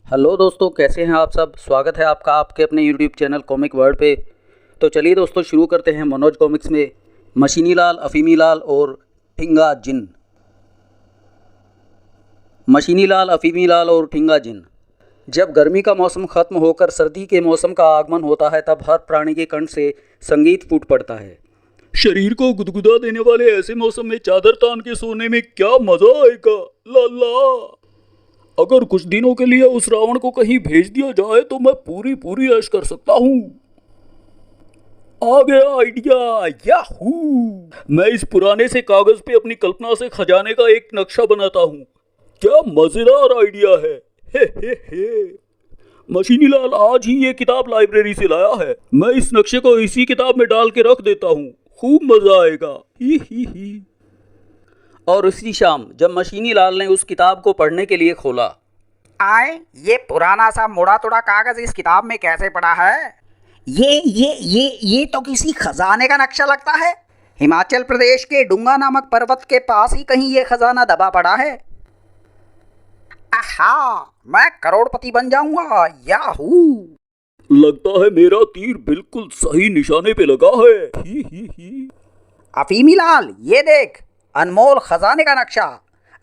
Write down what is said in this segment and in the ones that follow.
Hello दोस्तों, कैसे हैं आप सब। स्वागत है आपका आपके अपने यूट्यूब चैनल कॉमिक वर्ल्ड पे। तो चलिए दोस्तों, शुरू करते हैं मनोज कॉमिक्स में मशीनी लाल, अफीमी लाल और ठिंगा जिन। मशीनी लाल, अफीमी लाल और ठिंगा जिन। जब गर्मी का मौसम ख़त्म होकर सर्दी के मौसम का आगमन होता है, तब हर प्राणी के कंठ से संगीत फूट पड़ता है। शरीर को गुदगुदा देने वाले ऐसे मौसम में चादर तान के सोने में क्या मजा आएगा। ला ला। अगर कुछ दिनों के लिए उस रावण को कहीं भेज दिया जाए तो मैं पूरी पूरी ऐश कर सकता हूँ। आ गया आइडिया, याहू। मैं इस पुराने से कागज पे अपनी कल्पना से खजाने का एक नक्शा बनाता हूँ। क्या मजेदार आइडिया है। हे। मशीनी लाल आज ही ये किताब लाइब्रेरी से लाया है। मैं इस नक्शे को इसी किताब में डाल के रख देता हूँ, खूब मजा आएगा। ही। और उसी शाम जब मशीनी लाल ने उस किताब को पढ़ने के लिए खोला, आए ये पुराना सा मुड़ा तुड़ा कागज इस किताब में कैसे पड़ा है? ये तो किसी खजाने का नक्शा लगता है। हिमाचल प्रदेश के डूंगा नामक पर्वत के पास ही कहीं ये खजाना दबा पड़ा है। आहा, मैं करोड़पति बन जाऊंगा, याहू। लगता है मेरा तीर बिल्कुल सही निशाने पे लगा है। ही। अफीमी लाल, ये देख, अनमोल खजाने का नक्शा।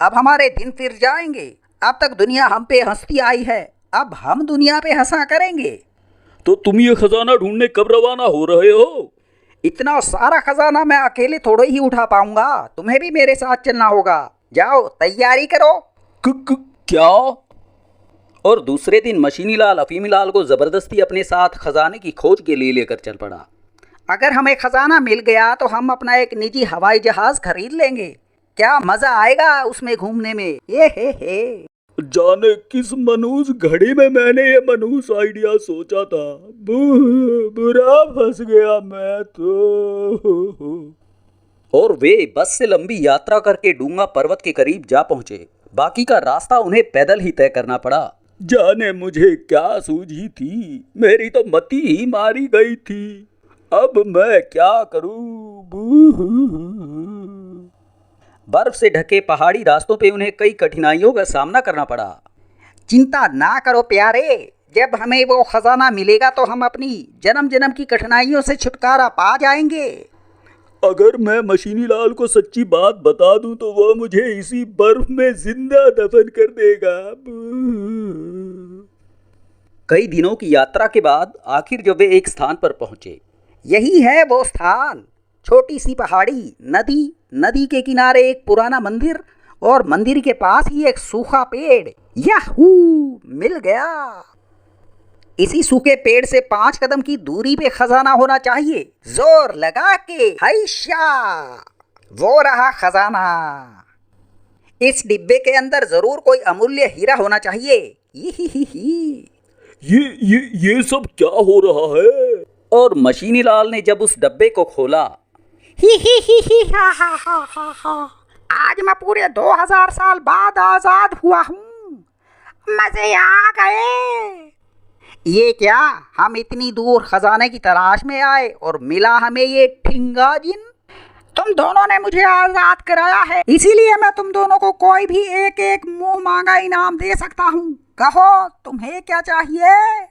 अब हमारे दिन फिर जाएंगे। अब तक दुनिया हम पे हंसती आई है, अब हम दुनिया पे हंसा करेंगे। तो तुम ये खजाना ढूंढने कब रवाना हो रहे हो? इतना सारा खजाना मैं अकेले थोड़े ही उठा पाऊंगा, तुम्हें भी मेरे साथ चलना होगा। जाओ तैयारी करो। क्या? और दूसरे दिन मशीनी लाल अफीमी लाल को ज़बरदस्ती अपने साथ खजाने की खोज के लिए लेकर चल पड़ा। अगर हमें खजाना मिल गया तो हम अपना एक निजी हवाई जहाज खरीद लेंगे। क्या मजा आएगा उसमें घूमने में। ये हे। जाने किस मनूस घड़ी में मैंने ये मनूस आइडिया सोचा था। बुरा फंस गया मैं तो। और वे बस से लंबी यात्रा करके डूंगा पर्वत के करीब जा पहुंचे। बाकी का रास्ता उन्हें पैदल ही तय करना पड़ा। जाने मुझे क्या सूझी थी, मेरी तो मती ही मारी गई थी। अब मैं क्या करूं। बर्फ से ढके पहाड़ी रास्तों पे उन्हें कई कठिनाइयों का सामना करना पड़ा। चिंता ना करो प्यारे, जब हमें वो खजाना मिलेगा तो हम अपनी जन्म जन्म की कठिनाइयों से छुटकारा पा जाएंगे। अगर मैं मशीनी लाल को सच्ची बात बता दूं तो वह मुझे इसी बर्फ में जिंदा दफन कर देगा। कई दिनों की यात्रा के बाद आखिर जब वे एक स्थान पर पहुंचे। यही है वो स्थान। छोटी सी पहाड़ी, नदी के किनारे एक पुराना मंदिर और मंदिर के पास ही एक सूखा पेड़। याहू, मिल गया। इसी सूखे पेड़ से 5 कदम की दूरी पे खजाना होना चाहिए। जोर लगा के हैशा, वो रहा खजाना। इस डिब्बे के अंदर जरूर कोई अमूल्य हीरा होना चाहिए। ये सब क्या हो रहा है? और मशीनी लाल ने जब उस डब्बे को खोला, हा। आज मैं पूरे 2000 साल बाद आजाद हुआ हूँ। मजे आ गए। ये क्या, हम इतनी दूर खजाने की तलाश में आए और मिला हमें ये ठिंगा जिन। तुम दोनों ने मुझे आजाद कराया है, इसीलिए मैं तुम दोनों को कोई भी एक एक मुंह मांगा इनाम दे सकता हूँ। कहो तुम्हें क्या चाहिए?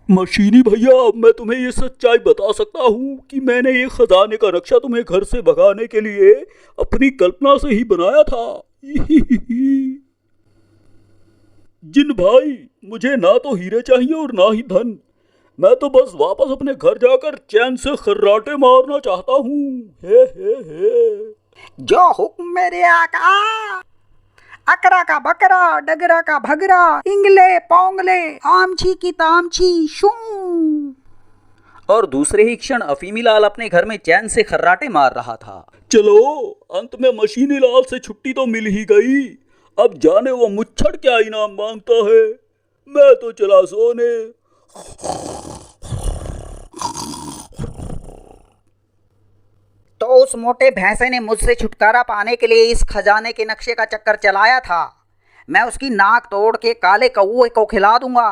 मशीनी भैया, मैं तुम्हें ये सच्चाई बता सकता हूँ कि मैंने ये खजाने का नक्शा तुम्हें घर से भगाने के लिए अपनी कल्पना से ही बनाया था। जिन भाई, मुझे ना तो हीरे चाहिए और ना ही धन। मैं तो बस वापस अपने घर जाकर चैन से खर्राटे मारना चाहता हूँ। हे। जो हुक्म मेरे आका। अकरा का बकरा, डगरा का भगरा, इंगले पोंगले, आमची की तामची शू। और दूसरे ही क्षण अफीमी लाल अपने घर में चैन से खर्राटे मार रहा था। चलो, अंत में मशीनी लाल से छुट्टी तो मिल ही गई। अब जाने वो मुच्छड़ क्या इनाम मांगता है। मैं तो चला सोने। तो उस मोटे भैंसे ने मुझसे छुटकारा पाने के लिए इस खजाने के नक्शे का चक्कर चलाया था। मैं उसकी नाक तोड़ के काले कौवे को खिला दूंगा।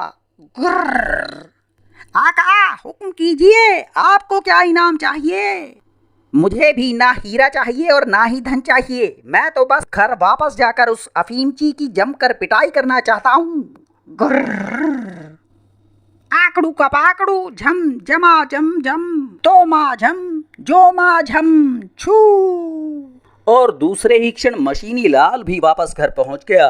आका, हुक्म कीजिए, आपको क्या इनाम चाहिए? मुझे भी ना हीरा चाहिए और ना ही धन चाहिए। मैं तो बस घर वापस जाकर उस अफीमची की जमकर पिटाई करना चाहता हूँ। गुर्र। आकड़ू का पाकड़ू, झम जमा जम जम, तो मा झम जो मा झम छू। और दूसरे ही क्षण मशीनी लाल भी वापस घर पहुंच गया।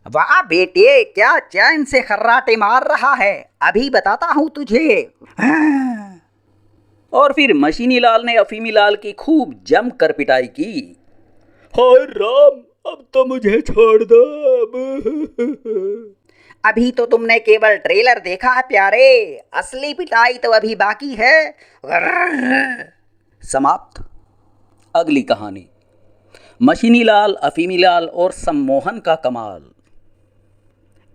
वाह बेटे, क्या चैन से खर्राटे मार रहा है, अभी बताता हूँ तुझे। और फिर मशीनी लाल ने अफीमी लाल की खूब जम कर पिटाई की। हाय राम, अब तो मुझे छोड़ दो। अभी तो तुमने केवल ट्रेलर देखा है प्यारे, असली पिटाई तो अभी बाकी है। समाप्त। अगली कहानी, मशीनी लाल, अफीमी लाल और सम्मोहन का कमाल।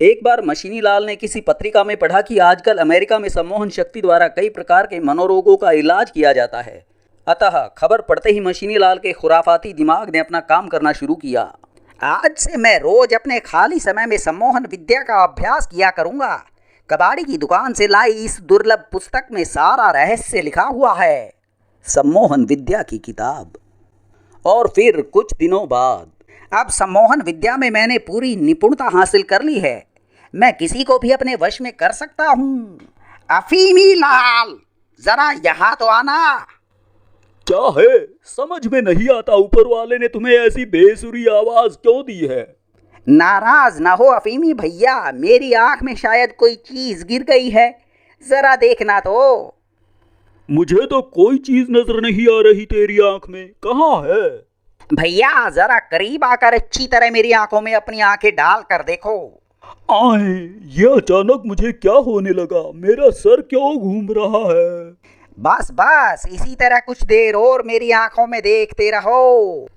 एक बार मशीनी लाल ने किसी पत्रिका में पढ़ा कि आजकल अमेरिका में सम्मोहन शक्ति द्वारा कई प्रकार के मनोरोगों का इलाज किया जाता है। अतः खबर पढ़ते ही मशीनी लाल के खुराफाती दिमाग ने अपना काम करना शुरू किया। आज से मैं रोज अपने खाली समय में सम्मोहन विद्या का अभ्यास किया करूंगा। कबाड़ी की दुकान से लाई इस दुर्लभ पुस्तक में सारा रहस्य लिखा हुआ है। सम्मोहन विद्या की किताब। और फिर कुछ दिनों बाद, अब सम्मोहन विद्या में मैंने पूरी निपुणता हासिल कर ली है। मैं किसी को भी अपने वश में कर सकता हूँ। अफीमी लाल, जरा यहाँ तो आना। क्या है, समझ में नहीं आता, ऊपर वाले ने तुम्हें ऐसी बेसुरी आवाज क्यों दी है? नाराज ना हो अफीमी भैया, मेरी आंख में शायद कोई चीज गिर गई है, जरा देखना तो। मुझे तो कोई चीज नजर नहीं आ रही तेरी आंख में, कहाँ है? भैया जरा करीब आकर अच्छी तरह मेरी आंखों में अपनी आंखें डाल कर देखो। आए, ये अचानक मुझे क्या होने लगा? मेरा सर क्यों घूम रहा है? बस बस, इसी तरह कुछ देर और मेरी आंखों में देखते रहो।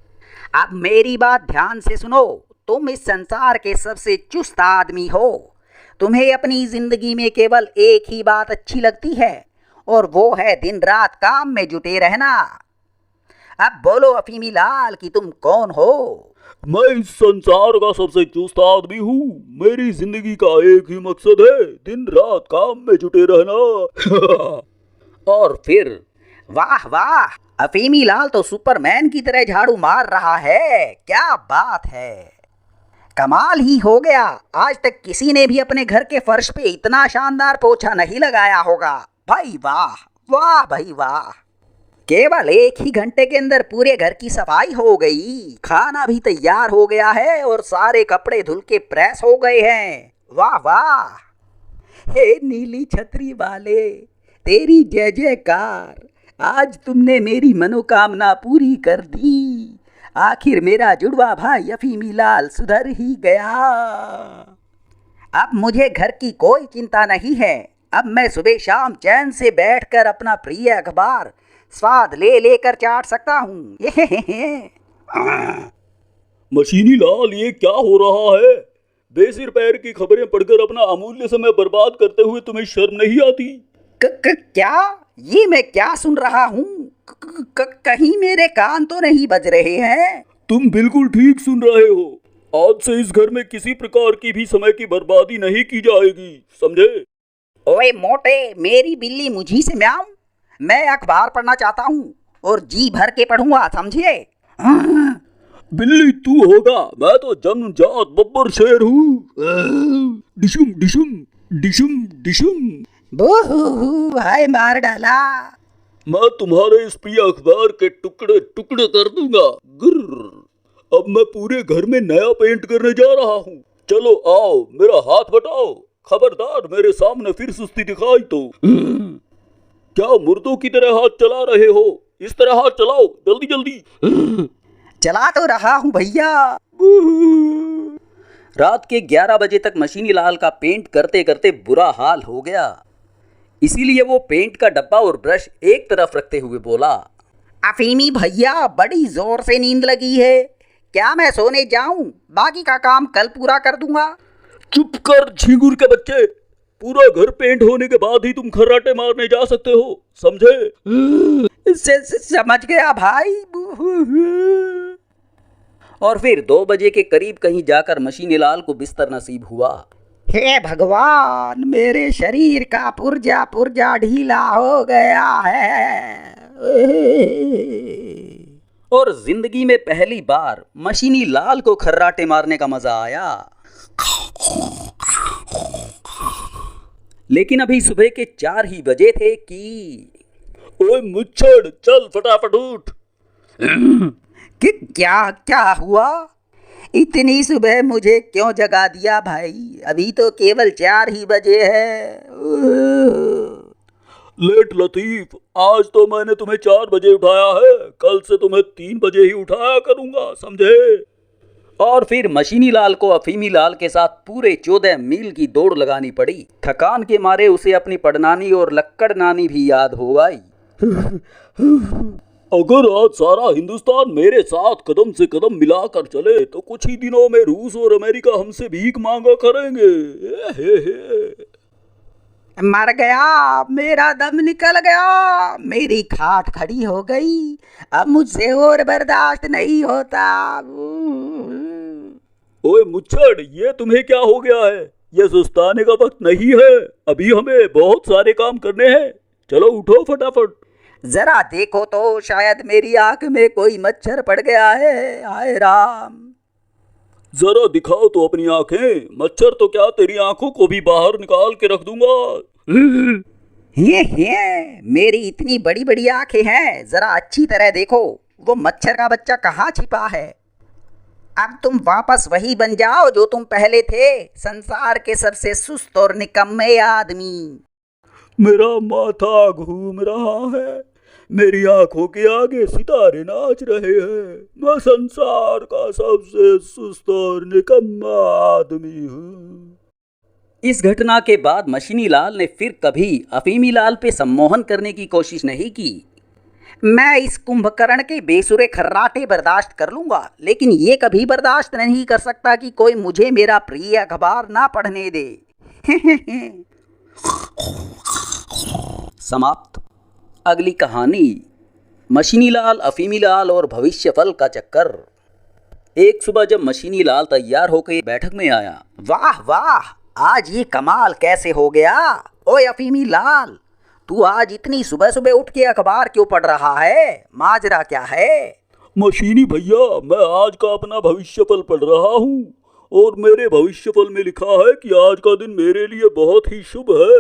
अब मेरी बात ध्यान से सुनो। तुम इस संसार के सबसे चुस्त आदमी हो। तुम्हें अपनी जिंदगी में केवल एक ही बात अच्छी लगती है, और वो है दिन रात काम में जुटे रहना। अब बोलो अफीमी लाल कि तुम कौन हो? मैं इस संसार का सबसे चुस्त आदमी हूँ। मेरी जिंदगी का एक ही मकसद है, दिन रात काम में जुटे रहना। और फिर वाह वाह, अफीमी लाल तो सुपरमैन की तरह झाड़ू मार रहा है। क्या बात है, कमाल ही हो गया। आज तक किसी ने भी अपने घर के फर्श पे इतना शानदार पोछा नहीं लगाया होगा। भाई वाह, वाह भाई वाह। केवल एक ही घंटे के अंदर पूरे घर की सफाई हो गई, खाना भी तैयार हो गया है और सारे कपड़े धुल के प्रेस हो गए हैं। वाह वाह। हे नीली छतरी वाले, तेरी जय जयकार। आज तुमने मेरी मनोकामना पूरी कर दी। आखिर मेरा जुड़वा भाई अफीमी लाल सुधर ही गया। अब मुझे घर की कोई चिंता नहीं है। अब मैं सुबह शाम चैन से बैठकर अपना प्रिय अखबार स्वाद ले लेकर चाट सकता हूँ। मशीनी लाल, ये क्या हो रहा है? बेसिर पैर की खबरें पढ़कर अपना अमूल्य समय बर्बाद करते हुए तुम्हें शर्म नहीं आती? क्या ये मैं क्या सुन रहा हूँ? कहीं मेरे कान तो नहीं बज रहे हैं? तुम बिल्कुल ठीक सुन रहे हो। आज से इस घर में किसी प्रकार की भी समय की बर्बादी नहीं की जाएगी, समझे? ओए मोटे, मेरी बिल्ली मुझी से म्याऊं। मैं अखबार पढ़ना चाहता हूँ और जी भर के पढ़ूंगा, समझे? बिल्ली तू होगा, मैं तो जन्मजात बब्बर शेर हूँ। डिशुम डिशुम डिशुम डिशुम। बूहू, भाई मार डाला। मैं तुम्हारे इस प्रिय अखबार के टुकड़े टुकड़े कर दूंगा। गुर्र। अब मैं पूरे घर में नया पेंट करने जा रहा हूँ। चलो आओ, मेरा हाथ बटाओ। खबरदार मेरे सामने फिर सुस्ती दिखाई तो। क्या मुर्दों की तरह हाथ चला रहे हो? इस तरह हाथ चलाओ, जल्दी जल्दी। चला तो रहा हूँ भैया। रात के 11 बजे तक मशीनी लाल का पेंट करते करते बुरा हाल हो गया। इसीलिए वो पेंट का डब्बा और ब्रश एक तरफ रखते हुए बोला, अफीमी भैया, बड़ी जोर से नींद लगी है। क्या मैं सोने जाऊं? बाकी का काम कल पूरा कर दूंगा। चुप कर झिंगुर के बच्चे। पूरा घर पेंट होने के बाद ही तुम खर्राटे मारने जा सकते हो, समझे? समझ गया भाई। और फिर 2 बजे के करीब कहीं जाकर मशीनी लाल को बिस्तर नसीब हुआ। हे भगवान, मेरे शरीर का पुर्जा पुर्जा ढीला हो गया है। और जिंदगी में पहली बार मशीनी लाल को खर्राटे मारने का मजा आया। लेकिन अभी सुबह के 4 ही बजे थे कि ओए मुच्छड़, चल फटाफट उठ। कि क्या क्या हुआ? इतनी सुबह मुझे क्यों जगा दिया भाई? अभी तो केवल 4 ही बजे है। लेट लतीफ, आज तो मैंने तुम्हें 4 बजे उठाया है, कल से तुम्हें 3 बजे ही उठाया करूंगा, समझे? और फिर मशीनी लाल को अफीमी लाल के साथ पूरे 14 मील की दौड़ लगानी पड़ी। थकान के मारे उसे अपनी पड़नानी और लक्कड़ नानी भी याद हो गई। अगर आज सारा हिंदुस्तान मेरे साथ कदम से कदम मिलाकर चले तो कुछ ही दिनों में रूस और अमेरिका हमसे भीख मांगा करेंगे। मर गया, मेरा दम निकल गया, मेरी खाट खड़ी हो गई, अब मुझसे और बर्दाश्त नहीं होता। ओए मुच्छड़, ये तुम्हें क्या हो गया है? ये सुस्ताने का वक्त नहीं है, अभी हमें बहुत सारे काम करने हैं। चलो उठो फटाफट। जरा देखो तो, शायद मेरी आंख में कोई मच्छर पड़ गया है। हाय राम। जरा दिखाओ तो अपनी आंखें। मच्छर तो क्या, तेरी आंखों को भी बाहर निकाल के रख दूंगा। ये मेरी इतनी बड़ी बड़ी आंखें हैं, जरा अच्छी तरह देखो, वो मच्छर का बच्चा कहाँ छिपा है। अब तुम वापस वही बन जाओ जो तुम पहले थे, संसार के सबसे सुस्त और निकम्मे आदमी। मेरा माथा घूम रहा है, मेरी आंखों के आगे सितारे नाच रहे हैं। मैं संसार का सबसे सुस्त और निकम्मा आदमी हूँ। इस घटना के बाद मशीनी लाल ने फिर कभी अफीमी लाल पे सम्मोहन करने की कोशिश नहीं की। मैं इस कुंभकर्ण के बेसुरे खर्राटे बर्दाश्त कर लूंगा, लेकिन ये कभी बर्दाश्त नहीं कर सकता कि कोई मुझे मेरा प्रिय अखबार ना पढ़ने दे। समाप्त। अगली कहानी मशीनी लाल, अफीमी लाल और भविष्य फल का चक्कर। एक सुबह जब मशीनी लाल तैयार होकर बैठक में आया, वाह वाह, आज ये कमाल कैसे हो गया? ओए अफीमी लाल, तू आज इतनी सुबह सुबह उठ के अखबार क्यों पढ़ रहा है? माजरा क्या है? मशीनी भैया, मैं आज का अपना भविष्यफल पढ़ रहा हूँ और मेरे भविष्यफल में लिखा है कि आज का दिन मेरे लिए बहुत ही शुभ है।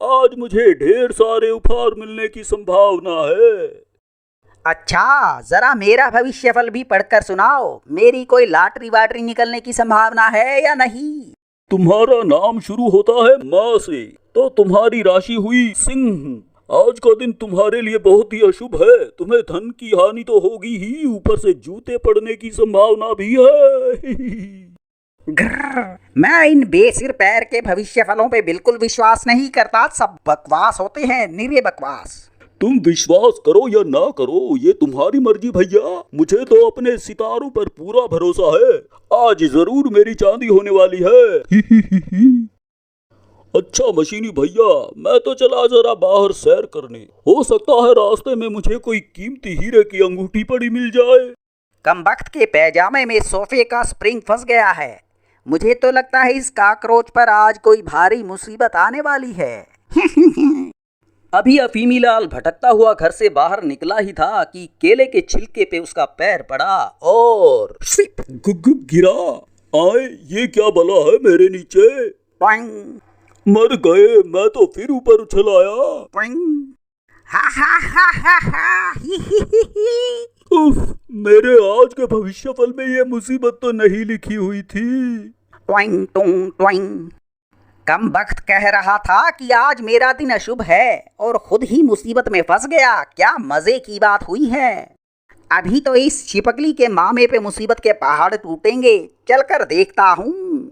आज मुझे ढेर सारे उपहार मिलने की संभावना है। अच्छा, जरा मेरा भविष्यफल भी पढ़कर सुनाओ। मेरी कोई लॉटरी वाटरी निकलने की संभावना है या नहीं? तुम्हारा नाम शुरू होता है माँ से, तो तुम्हारी राशि हुई सिंह। आज का दिन तुम्हारे लिए बहुत ही अशुभ है। तुम्हें धन की हानि तो होगी ही, ऊपर से जूते पड़ने की संभावना भी है। मैं इन बेसिर पैर के भविष्यफलों पे बिल्कुल विश्वास नहीं करता, सब बकवास होते हैं, निरे बकवास। तुम विश्वास करो या ना करो, ये तुम्हारी मर्जी भैया। मुझे तो अपने सितारों पर पूरा भरोसा है, आज जरूर मेरी चांदी होने वाली है। अच्छा मशीनी भैया, मैं तो चला जरा बाहर सैर करने। हो सकता है रास्ते में मुझे कोई कीमती हीरे की अंगूठी पड़ी मिल जाए। कमबख्त के पैजामे में सोफे का स्प्रिंग फंस गया है। मुझे तो लगता है इस काकरोच पर आज कोई भारी मुसीबत आने वाली है। अभी अफीमी लाल भटकता हुआ घर से बाहर निकला ही था कि केले के छिलके पे उसका पैर पड़ा और गिरा। आए, ये क्या बला है मेरे नीचे? मर गए, मैं तो फिर ऊपर उछल आया। उफ, मेरे आज के भविष्यफल में ये मुसीबत तो नहीं लिखी हुई थी। कमबख्त कह रहा था कि आज मेरा दिन अशुभ है और खुद ही मुसीबत में फंस गया। क्या मजे की बात हुई है। अभी तो इस छिपकली के मामे पे मुसीबत के पहाड़ टूटेंगे, चलकर देखता हूँ।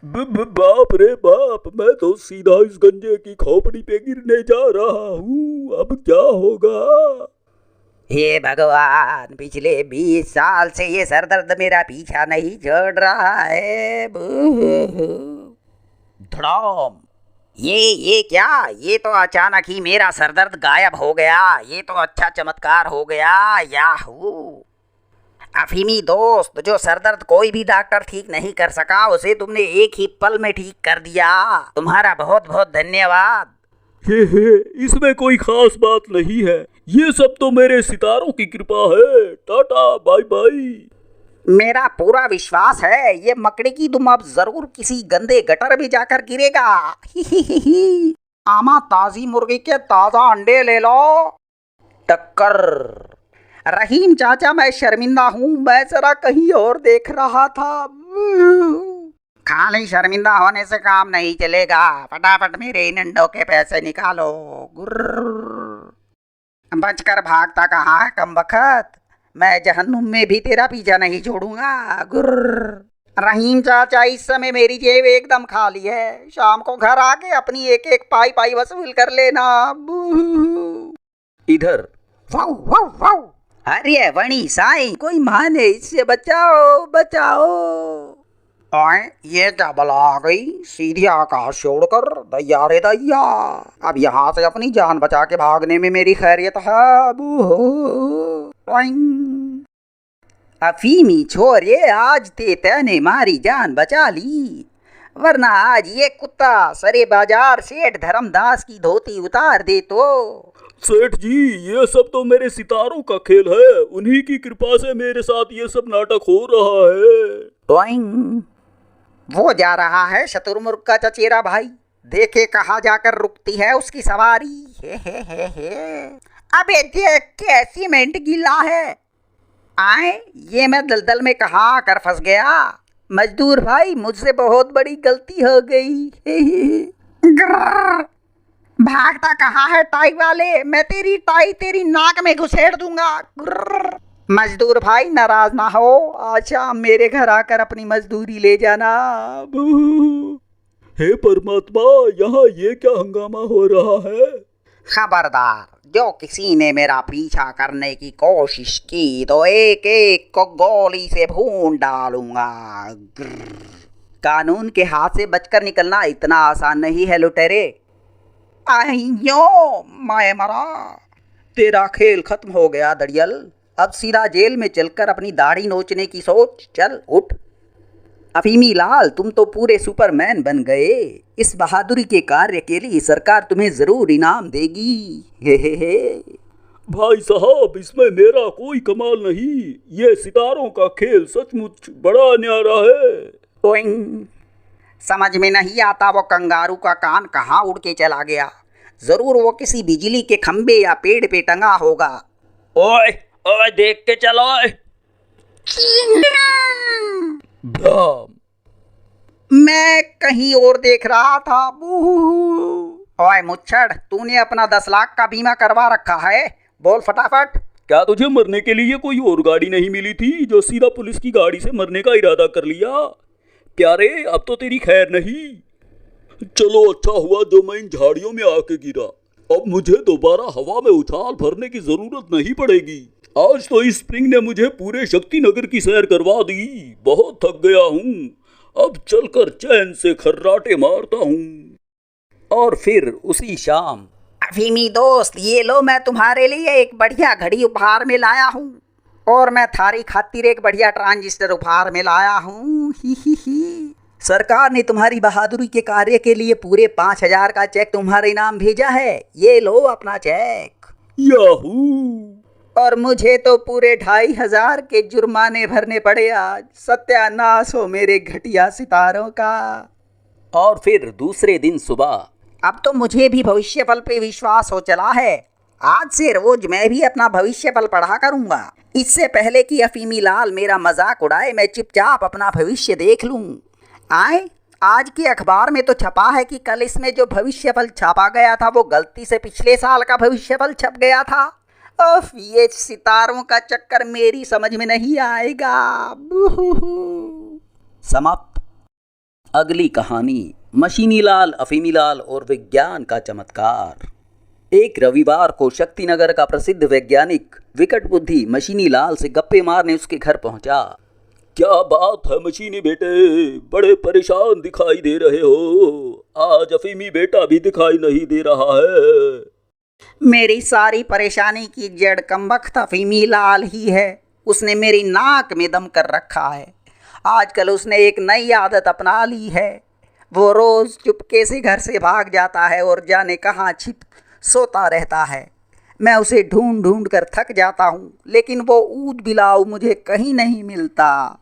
बाप रे बाप, मैं तो सीधा इस गंजे की खोपड़ी पे गिरने जा रहा हूँ। अब क्या होगा? हे भगवान, पिछले 20 साल से ये सरदर्द मेरा पीछा नहीं छोड़ रहा है। धड़ाम। ये क्या? ये तो अचानक ही मेरा सरदर्द गायब हो गया। ये तो अच्छा चमत्कार हो गया। याहू। अफीमी दोस्त, जो सरदर्द कोई भी डॉक्टर ठीक नहीं कर सका, उसे तुमने एक ही पल में ठीक कर दिया। तुम्हारा बहुत बहुत धन्यवाद। इसमें कोई खास बात नहीं है। ये सब तो मेरे सितारों की कृपा है। Tata bye bye. मेरा पूरा विश्वास है ये मकड़ी की दुम अब जरूर किसी गंदे गटर में जाकर गिरेगा। ही। आमा ताजी मुर्गी के ताजा अंडे ले लो। टक्कर। रहीम चाचा मैं शर्मिंदा हूँ, मैं जरा कहीं और देख रहा था। खाली शर्मिंदा होने से काम नहीं चलेगा, फटाफट मेरे इन अंडों के पैसे निकालो। बचकर भागता कहाँ है कमबख्त, मैं जहन्नुम में भी तेरा पीछा नहीं छोड़ूंगा। रहीम चाचा इस समय मेरी जेब एकदम खाली है, शाम को घर आके अपनी एक एक पाई पाई वसूल कर लेना। इधर वाउ वाउ वाउ, अरे वणी साईं कोई माने, इससे बचाओ बचाओ। ओए ये क्या बला आ गई, सीधी आकाश छोड़कर दैया रे दैया। अब यहाँ से अपनी जान बचा के भागने में मेरी खैरियत है। अफीमी छोरे आज तेने मारी जान बचा ली, वरना आज ये कुत्ता सरे बाजार सेठ धर्मदास की धोती उतार दे तो। सेठ जी ये सब तो मेरे सितारों का खेल है, उन्हीं की कृपा से मेरे साथ ये सब नाटक हो रहा है। वो जा रहा है शतुरमुर्ग का चचेरा भाई, देखे कहाँ जाकर रुकती है उसकी सवारी। हे। अबे देख के सीमेंट गीला है। आए ये मैं दलदल में कहाँ आकर फंस गया। मजदूर भाई मुझसे बहुत बड़ी गलती हो गई। भागता कहाँ है टाई वाले, मैं तेरी टाई तेरी नाक में घुसेड़ दूंगा। मजदूर भाई नाराज ना हो, आज शाम मेरे घर आकर अपनी मजदूरी ले जाना। हे परमात्मा यहाँ ये क्या हंगामा हो रहा है। खबरदार, जो किसी ने मेरा पीछा करने की कोशिश की तो एक एक को गोली से भून डालूंगा। कानून के हाथ से बचकर निकलना इतना आसान नहीं है लुटेरे। आइयो मैं मरा। तेरा खेल खत्म हो गया दड़ियल, अब सीधा जेल में चलकर अपनी दाढ़ी नोचने की सोच। चल उठ। अफीमी लाल तुम तो पूरे सुपरमैन बन गए, इस बहादुरी के कार्य के लिए सरकार तुम्हें जरूर इनाम देगी। हे। भाई साहब इसमें मेरा कोई कमाल नहीं, ये सितारों का खेल सचमुच बड़ा न्यारा है। समझ में नहीं आता वो कंगारू का कान कहाँ उड़ के चला गया, जरूर वो किसी बिजली के खंबे या पेड़ पे टंगा होगा। ओए ओए देख के चलो। मैं कहीं और देख रहा था। ओए मुच्छड़, तूने अपना 10 लाख का बीमा करवा रखा है, बोल फटाफट। क्या तुझे मरने के लिए कोई और गाड़ी नहीं मिली थी जो सीधा पुलिस की गाड़ी से मरने का इरादा कर लिया। प्यारे अब तो तेरी खैर नहीं। चलो अच्छा हुआ जो मैं इन झाड़ियों में आके गिरा, अब मुझे दोबारा हवा में उछाल भरने की जरूरत नहीं पड़ेगी। आज तो इस स्प्रिंग ने मुझे पूरे शक्तिनगर की सैर करवा दी, बहुत थक गया हूँ, अब चलकर चैन से खर्राटे मारता हूँ। और फिर उसी शाम अफीमी दोस्त ये लो, मैं तुम्हारे लिए एक बढ़िया घड़ी उपहार में लाया हूँ, और मैं थारी खातिर एक बढ़िया ट्रांजिस्टर उपहार में लाया हूँ। ही। सरकार ने तुम्हारी बहादुरी के कार्य के लिए पूरे 5000 का चेक तुम्हारे नाम भेजा है, ये लो अपना चेक। याहू। और मुझे तो पूरे 2500 के जुर्माने भरने पड़े आज। सत्यानाश हो मेरे घटिया सितारों का। और फिर दूसरे दिन सुबह अब तो मुझे भी भविष्यफल पे विश्वास हो चला है, आज से रोज मैं भी अपना भविष्यफल पढ़ा करूंगा। इससे पहले कि अफीमी लाल मेरा मजाक उड़ाए मैं चुपचाप अपना भविष्य देख लूं। आए आज के अखबार में तो छपा है कि कल इसमें जो भविष्यफल छापा गया था वो गलती से पिछले साल का भविष्यफल छप गया था। उफ, ये सितारों का चक्कर मेरी समझ में नहीं आएगा। समाप्त। अगली कहानी मशीनी लाल, अफीमी लाल और विज्ञान का चमत्कार। एक रविवार को शक्तिनगर का प्रसिद्ध वैज्ञानिक विकट बुद्धि मशीनी लाल से गप्पे मारने उसके घर पहुंचा। क्या बात है मशीनी बेटे, बड़े परेशान दिखाई दे रहे हो, आज अफीमी बेटा भी दिखाई नहीं दे रहा है। मेरी सारी परेशानी की जड़ कमबख्त अफीमी लाल ही है, उसने मेरी नाक में दम कर रखा है। आजकल उसने एक नई आदत अपना ली है, वो रोज चुपके से घर से भाग जाता है और जाने कहाँ छिप सोता रहता है। मैं उसे ढूंढ ढूंढ कर थक जाता हूँ, लेकिन वो ऊद बिलाव मुझे कहीं नहीं मिलता।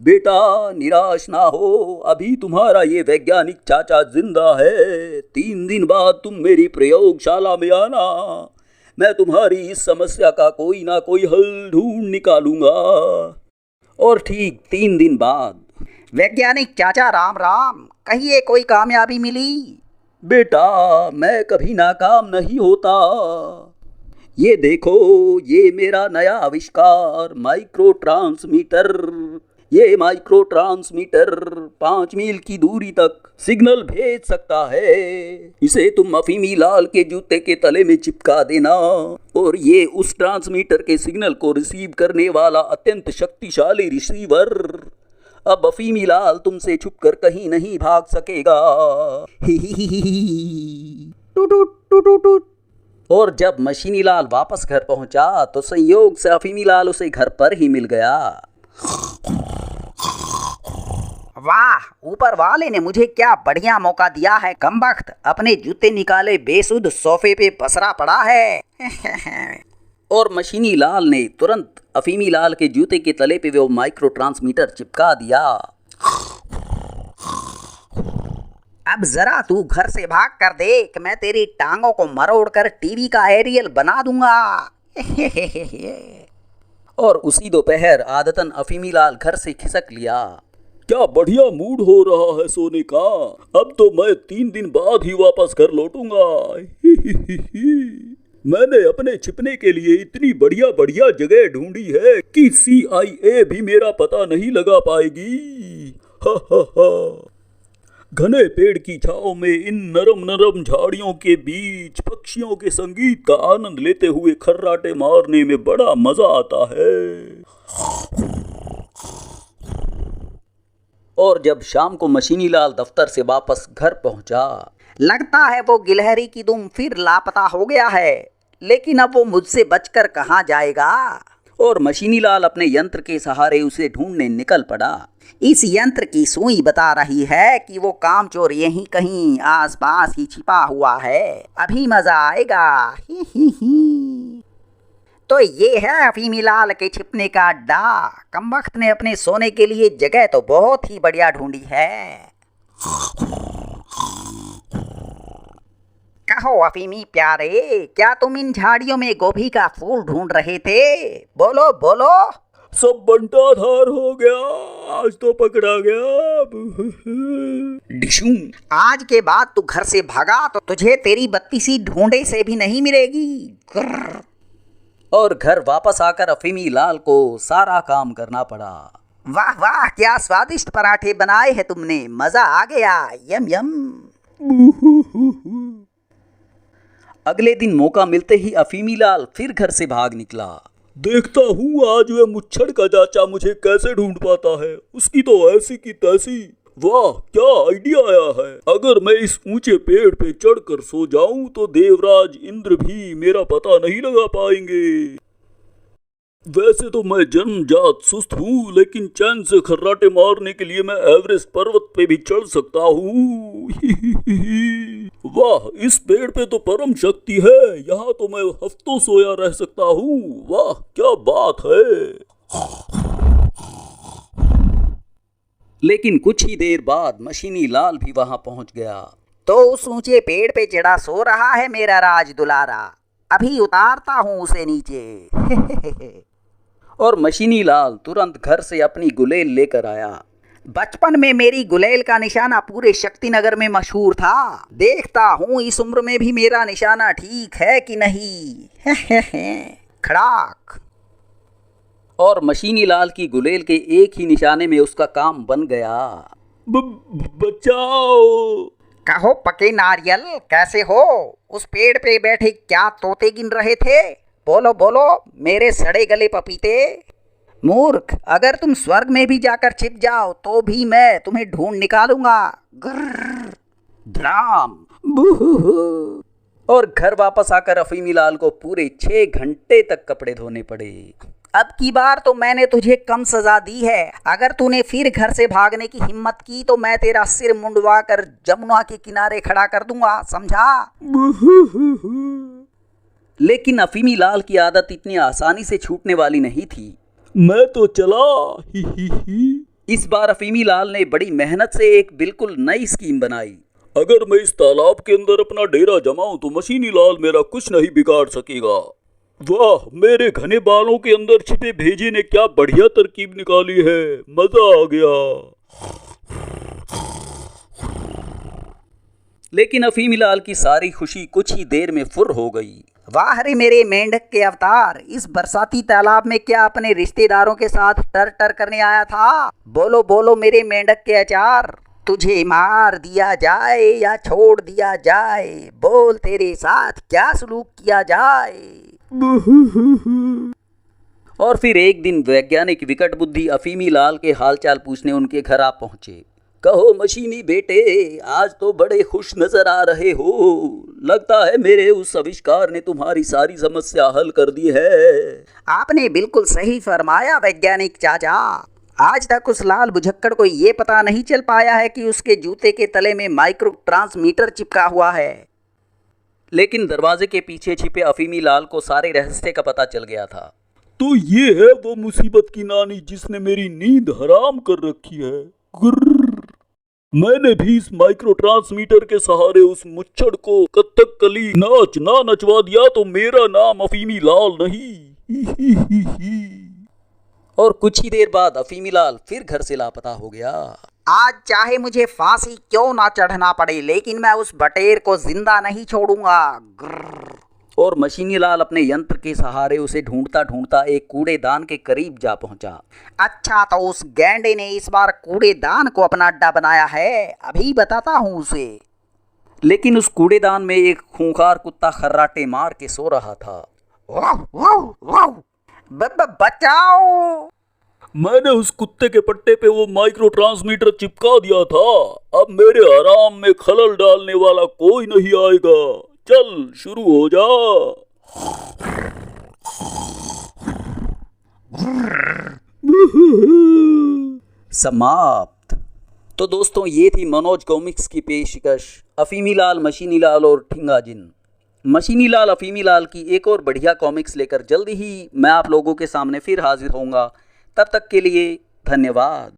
बेटा निराश ना हो, अभी तुम्हारा ये वैज्ञानिक चाचा जिंदा है। 3 दिन बाद तुम मेरी प्रयोगशाला में आना, मैं तुम्हारी इस समस्या का कोई ना कोई हल ढूंढ निकालूंगा। और ठीक 3 दिन बाद। वैज्ञानिक चाचा राम राम, कहिए कोई कामयाबी मिली? बेटा मैं कभी नाकाम नहीं होता। ये देखो, ये मेरा नया आविष्कार माइक्रो ट्रांसमीटर। ये माइक्रो ट्रांसमीटर 5 मील की दूरी तक सिग्नल भेज सकता है। इसे तुम अफीमी लाल के जूते के तले में चिपका देना और ये उस ट्रांसमीटर के सिग्नल को रिसीव करने वाला अत्यंत शक्तिशाली रिसीवर। अब अफीमी लाल तुमसे छुपकर कहीं नहीं भाग सकेगा। और जब मशीनी लाल वापस घर पहुंचा तो संयोग से अफीमी लाल उसे घर पर ही मिल गया। वाह, ऊपर वाले ने मुझे क्या बढ़िया मौका दिया है। कमबख्त अपने जूते निकाले बेसुध सोफे पे पसरा पड़ा है। और मशीनी लाल ने तुरंत अफीमी लाल के जूते के तले पे वो माइक्रो ट्रांसमीटर चिपका दिया। अब जरा तू घर से भाग कर देख, मैं तेरी टांगों को मरोड़ कर टीवी का एरियल बना दूंगा। और उसी दोपहर आदतन अफीमी लाल घर से खिसक लिया। क्या बढ़िया मूड हो रहा है सोने का। अब तो मैं 3 दिन बाद ही वापस घर लौटूंगा। मैंने अपने छिपने के लिए इतनी बढ़िया बढ़िया जगह ढूंढी है कि CIA भी मेरा पता नहीं लगा पाएगी। हा हा हा। घने पेड़ की छांव में इन नरम नरम झाड़ियों के बीच पक्षियों के संगीत का आनंद लेते हुए खर्राटे मारने में बड़ा मजा आता है। और जब शाम को मशीनी लाल दफ्तर से वापस घर पहुंचा, लगता है वो गिलहरी की दुम फिर लापता हो गया है, लेकिन अब वो मुझसे बचकर कहाँ जाएगा। और मशीनी लाल अपने यंत्र के सहारे उसे ढूंढने निकल पड़ा। इस यंत्र की सुई बता रही है कि वो कामचोर यहीं कहीं आसपास ही छिपा हुआ है। अभी मजा आएगा। ही। तो ये है अफीमी लाल के छिपने का अड्डा। कमबख्त ने अपने सोने के लिए जगह तो बहुत ही बढ़िया ढूंढी है। कहो अफीमी प्यारे, क्या तुम इन झाड़ियों में गोभी का फूल ढूंढ रहे थे? बोलो बोलो। सब बंटाधार हो गया, आज तो पकड़ा गया। डिशूं। आज के बाद तू घर से भागा तो तुझे तेरी बत्ती सी ढूंढे से भी नहीं मिलेगी। और घर वापस आकर अफीमी लाल को सारा काम करना पड़ा। वाह वाह, क्या स्वादिष्ट पराठे बनाए हैं तुमने, मजा आ गया। यम यम। अगले दिन मौका मिलते ही अफीमी लाल फिर घर से भाग निकला। देखता हूँ आज वह मुच्छड़ का चाचा मुझे कैसे ढूंढ पाता है। उसकी तो ऐसी की तैसी। वाह, क्या आइडिया आया है। अगर मैं इस ऊंचे पेड़ पे चढ़कर सो जाऊं तो देवराज इंद्र भी मेरा पता नहीं लगा पाएंगे। वैसे तो मैं जन्मजात सुस्त हूँ, लेकिन चैन से खर्राटे मारने के लिए मैं एवरेस्ट पर्वत पे भी चढ़ सकता हूँ। वाह, इस पेड़ पे तो परम शक्ति है। यहाँ तो मैं हफ्तों सोया रह सकता हूँ। वाह, क्या बात है। लेकिन कुछ ही देर बाद मशीनी लाल भी वहां पहुंच गया। तो उस ऊंचे पेड़ पे चढ़ा सो रहा है मेरा राज दुलारा। अभी उतारता हूँ उसे नीचे। और मशीनी लाल तुरंत घर से अपनी गुलेल लेकर आया। बचपन में मेरी गुलेल का निशाना पूरे शक्तिनगर में मशहूर था। देखता हूँ इस उम्र में भी मेरा निशाना ठीक है कि नहीं। खड़ाक। और मशीनी लाल की गुलेल के एक ही निशाने में उसका काम बन गया। बचाओ। कहो पके नारियल, कैसे हो? उस पेड़ पे बैठे क्या तोते गिन रहे थे? बोलो बोलो मेरे सड़े गले पपीते। मूर्ख, अगर तुम स्वर्ग में भी जाकर छिप जाओ तो भी मैं तुम्हें ढूंढ निकालूंगा। ग्रर, ड्राम। और घर वापस आकर अफीमी लाल को पूरे 6 घंटे तक कपड़े धोने पड़े। अब की बार तो मैंने तुझे कम सजा दी है। अगर तूने फिर घर से भागने की हिम्मत की तो मैं तेरा सिर मुंडवा कर जमुना के किनारे खड़ा कर दूंगा, समझा? लेकिन अफीमी लाल की आदत इतनी आसानी से छूटने वाली नहीं थी। मैं तो चला। ही। इस बार अफीमी लाल ने बड़ी मेहनत से एक बिल्कुल नई स्कीम बनाई। अगर मैं इस तालाब के अंदर अपना डेरा जमाऊं तो मशीनी लाल मेरा कुछ नहीं बिगाड़ सकेगा। वाह, मेरे घने बालों के अंदर छिपे भेजे ने क्या बढ़िया तरकीब निकाली है, मजा आ गया। लेकिन अफीमी लाल की सारी खुशी कुछ ही देर में फुर हो गई। वाह रे मेरे मेंढक के अवतार, इस बरसाती तालाब में क्या अपने रिश्तेदारों के साथ टर टर करने आया था? बोलो बोलो मेरे मेंढक के अचार, तुझे मार दिया जाए या छोड़ दिया जाए, बोल तेरे साथ क्या सलूक किया जाए। और फिर एक दिन वैज्ञानिक विकट बुद्धि अफीमी लाल के हालचाल पूछने उनके घर आ पहुंचे। कहो मशीनी बेटे, आज तो बड़े खुश नजर आ रहे हो। लगता है मेरे उस आविष्कार ने तुम्हारी सारी समस्या हल कर दी है। आपने बिल्कुल सही फरमाया वैज्ञानिक चाचा। आज तक उस लाल बुझक्कड़ को ये पता नहीं चल पाया है कि उसके जूते के तले में माइक्रो ट्रांसमीटर चिपका हुआ है। लेकिन दरवाजे के पीछे छिपे अफीमी लाल को सारे रहस्य का पता चल गया था। तो ये है वो मुसीबत की नानी जिसने मेरी नींद हराम कर रखी है। गुर्र। मैंने भी इस माइक्रो ट्रांसमीटर के सहारे उस मुच्छड़ को कथकली नाच ना नचवा दिया तो मेरा नाम अफीमी लाल नहीं। और कुछ ही देर बाद अफीमी लाल फिर घर से लापता हो गया। आज चाहे मुझे फांसी क्यों ना चढ़ना पड़े, लेकिन मैं उस बटेर को जिंदा नहीं छोड़ूंगा। और मशीनी लाल अपने यंत्र के सहारे उसे ढूंढता ढूंढता एक कूड़ेदान के करीब जा पहुंचा। अच्छा, तो उस गैंडे ने इस बार कूड़ेदान को अपना अड्डा बनाया है, अभी बताता हूँ उसे। लेकिन उस कूड़ेदान में एक खूंखार कुत्ता खर्राटे मार के सो रहा था। वाह वाह वाह, बचाओ। मैंने उस कुत्ते के पट्टे पे वो माइक्रो ट्रांसमीटर चिपका दिया था। अब मेरे आराम में खलल डालने वाला कोई नहीं आएगा। चल शुरू हो जा। समाप्त। तो दोस्तों, ये थी मनोज कॉमिक्स की पेशकश अफीमी लाल, मशीनी लाल और ठिंगा जिन। मशीनी लाल अफीमी लाल की एक और बढ़िया कॉमिक्स लेकर जल्दी ही मैं आप लोगों के सामने फिर हाजिर होऊंगा। तब तक के लिए धन्यवाद।